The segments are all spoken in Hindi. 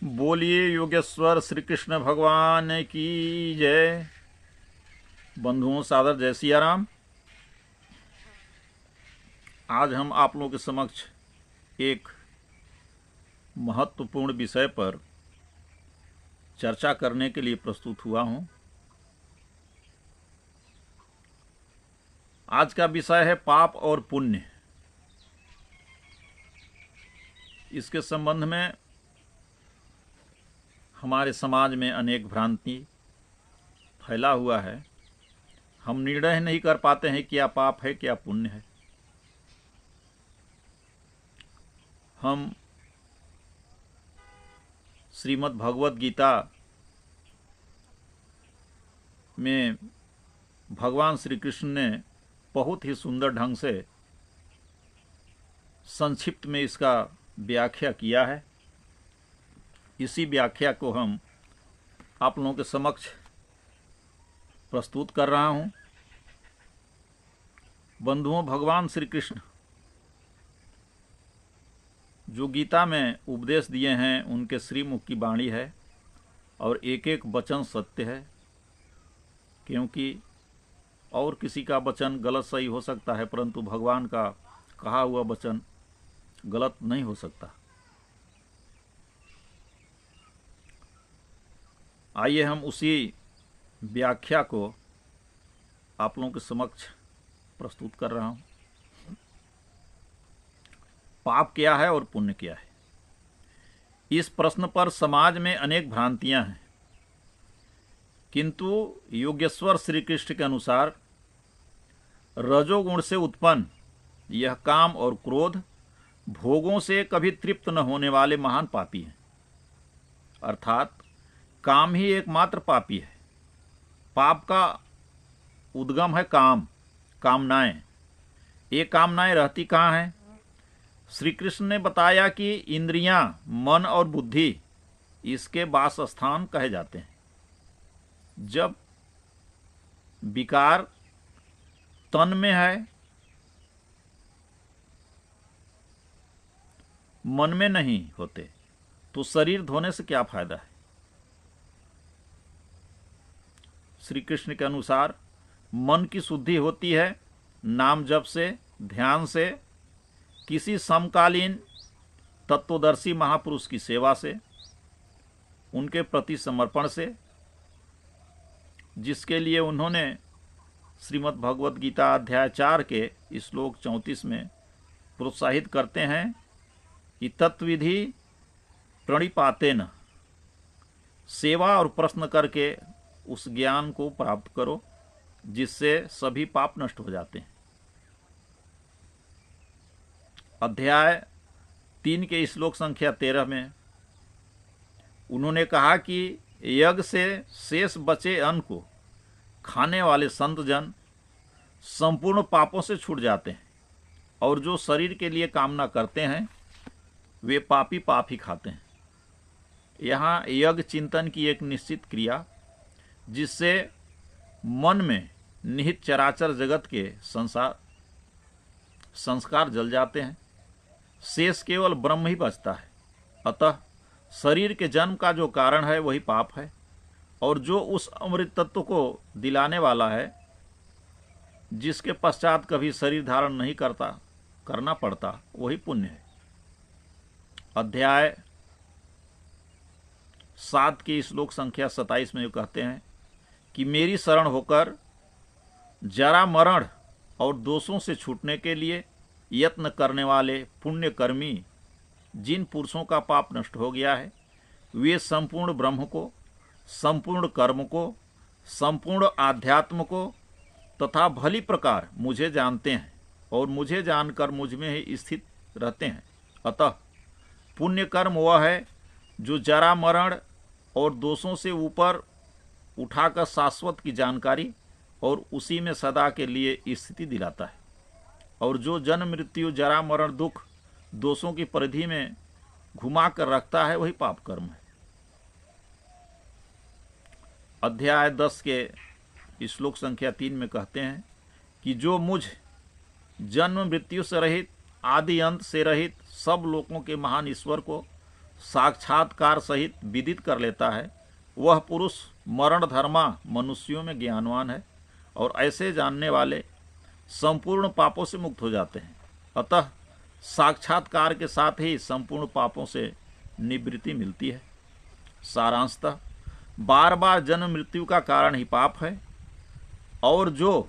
बोलिए योगेश्वर श्री कृष्ण भगवान की जय। बंधुओं सादर जय सिया राम। आज हम आप लोगों के समक्ष एक महत्वपूर्ण विषय पर चर्चा करने के लिए प्रस्तुत हुआ हूं। आज का विषय है पाप और पुण्य। इसके संबंध में हमारे समाज में अनेक भ्रांति फैला हुआ है। हम निर्णय नहीं कर पाते हैं क्या पाप है क्या पुण्य है। हम श्रीमद् भगवद गीता में भगवान श्री कृष्ण ने बहुत ही सुंदर ढंग से संक्षिप्त में इसका व्याख्या किया है। इसी व्याख्या को हम आप लोगों के समक्ष प्रस्तुत कर रहा हूं। बंधुओं, भगवान श्री कृष्ण जो गीता में उपदेश दिए हैं उनके श्रीमुख की वाणी है और एक एक वचन सत्य है, क्योंकि और किसी का वचन गलत सही हो सकता है परंतु भगवान का कहा हुआ वचन गलत नहीं हो सकता। आइए हम उसी व्याख्या को आप लोगों के समक्ष प्रस्तुत कर रहा हूं। पाप क्या है और पुण्य क्या है? इस प्रश्न पर समाज में अनेक भ्रांतियां हैं, किंतु योगेश्वर श्री कृष्ण के अनुसार रजोगुण से उत्पन्न यह काम और क्रोध भोगों से कभी तृप्त न होने वाले महान पापी हैं। अर्थात काम ही एकमात्र पापी है। पाप का उद्गम है काम, कामनाएं। ये कामनाएं रहती कहाँ हैं? श्री कृष्ण ने बताया कि इंद्रियां, मन और बुद्धि इसके वास स्थान कहे जाते हैं। जब विकार तन में है, मन में नहीं होते, तो शरीर धोने से क्या फायदा है? श्री कृष्ण के अनुसार मन की शुद्धि होती है नाम जप से, ध्यान से, किसी समकालीन तत्वदर्शी महापुरुष की सेवा से, उनके प्रति समर्पण से, जिसके लिए उन्होंने श्रीमद् भगवद गीता अध्याय 4 के श्लोक 34 में प्रोत्साहित करते हैं कि तत्विधि प्रणिपातेन, सेवा और प्रश्न करके उस ज्ञान को प्राप्त करो जिससे सभी पाप नष्ट हो जाते हैं। अध्याय 3 के श्लोक संख्या 13 में उन्होंने कहा कि यज्ञ से शेष बचे अन्न को खाने वाले संत जन संपूर्ण पापों से छूट जाते हैं, और जो शरीर के लिए कामना करते हैं वे पापी पाप ही खाते हैं। यहाँ यज्ञ चिंतन की एक निश्चित क्रिया, जिससे मन में निहित चराचर जगत के संस्कार जल जाते हैं। शेष केवल ब्रह्म ही बचता है। अतः शरीर के जन्म का जो कारण है वही पाप है, और जो उस अमृत तत्व को दिलाने वाला है, जिसके पश्चात कभी शरीर धारण नहीं करना पड़ता, वही पुण्य है। अध्याय 7 के श्लोक संख्या 27 में कहते हैं कि मेरी शरण होकर जरा मरण और दोषों से छूटने के लिए यत्न करने वाले पुण्यकर्मी जिन पुरुषों का पाप नष्ट हो गया है, वे संपूर्ण ब्रह्म को, संपूर्ण कर्म को, संपूर्ण आध्यात्म को तथा भली प्रकार मुझे जानते हैं और मुझे जानकर मुझ में ही स्थित रहते हैं। अतः पुण्य कर्म वह है जो जरा मरण और दोषों से ऊपर उठाकर शाश्वत की जानकारी और उसी में सदा के लिए स्थिति दिलाता है, और जो जन्म मृत्यु जरा मरण दुख दोषों की परिधि में घुमा कर रखता है वही पाप कर्म है। अध्याय 10 के श्लोक संख्या 3 में कहते हैं कि जो मुझ जन्म मृत्यु से रहित, आदि अंत से रहित सब लोगों के महान ईश्वर को साक्षात्कार सहित विदित कर लेता है, वह पुरुष मरण धर्मा मनुष्यों में ज्ञानवान है और ऐसे जानने वाले संपूर्ण पापों से मुक्त हो जाते हैं। अतः साक्षात्कार के साथ ही संपूर्ण पापों से निवृत्ति मिलती है। सारांशतः बार बार जन्म मृत्यु का कारण ही पाप है, और जो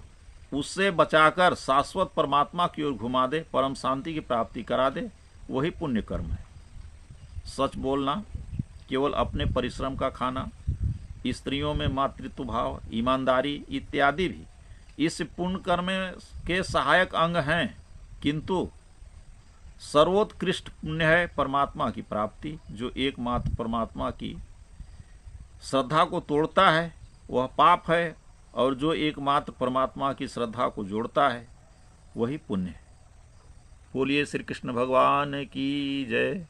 उससे बचाकर शाश्वत परमात्मा की ओर घुमा दे, परम शांति की प्राप्ति करा दे, वही पुण्य कर्म है। सच बोलना, केवल अपने परिश्रम का खाना, स्त्रियों में मातृत्व भाव, ईमानदारी इत्यादि भी इस पुण्य कर्म के सहायक अंग हैं, किंतु सर्वोत्कृष्ट पुण्य है परमात्मा की प्राप्ति। जो एकमात्र परमात्मा की श्रद्धा को तोड़ता है वह पाप है, और जो एकमात्र परमात्मा की श्रद्धा को जोड़ता है वही पुण्य है। बोलिए श्री कृष्ण भगवान की जय।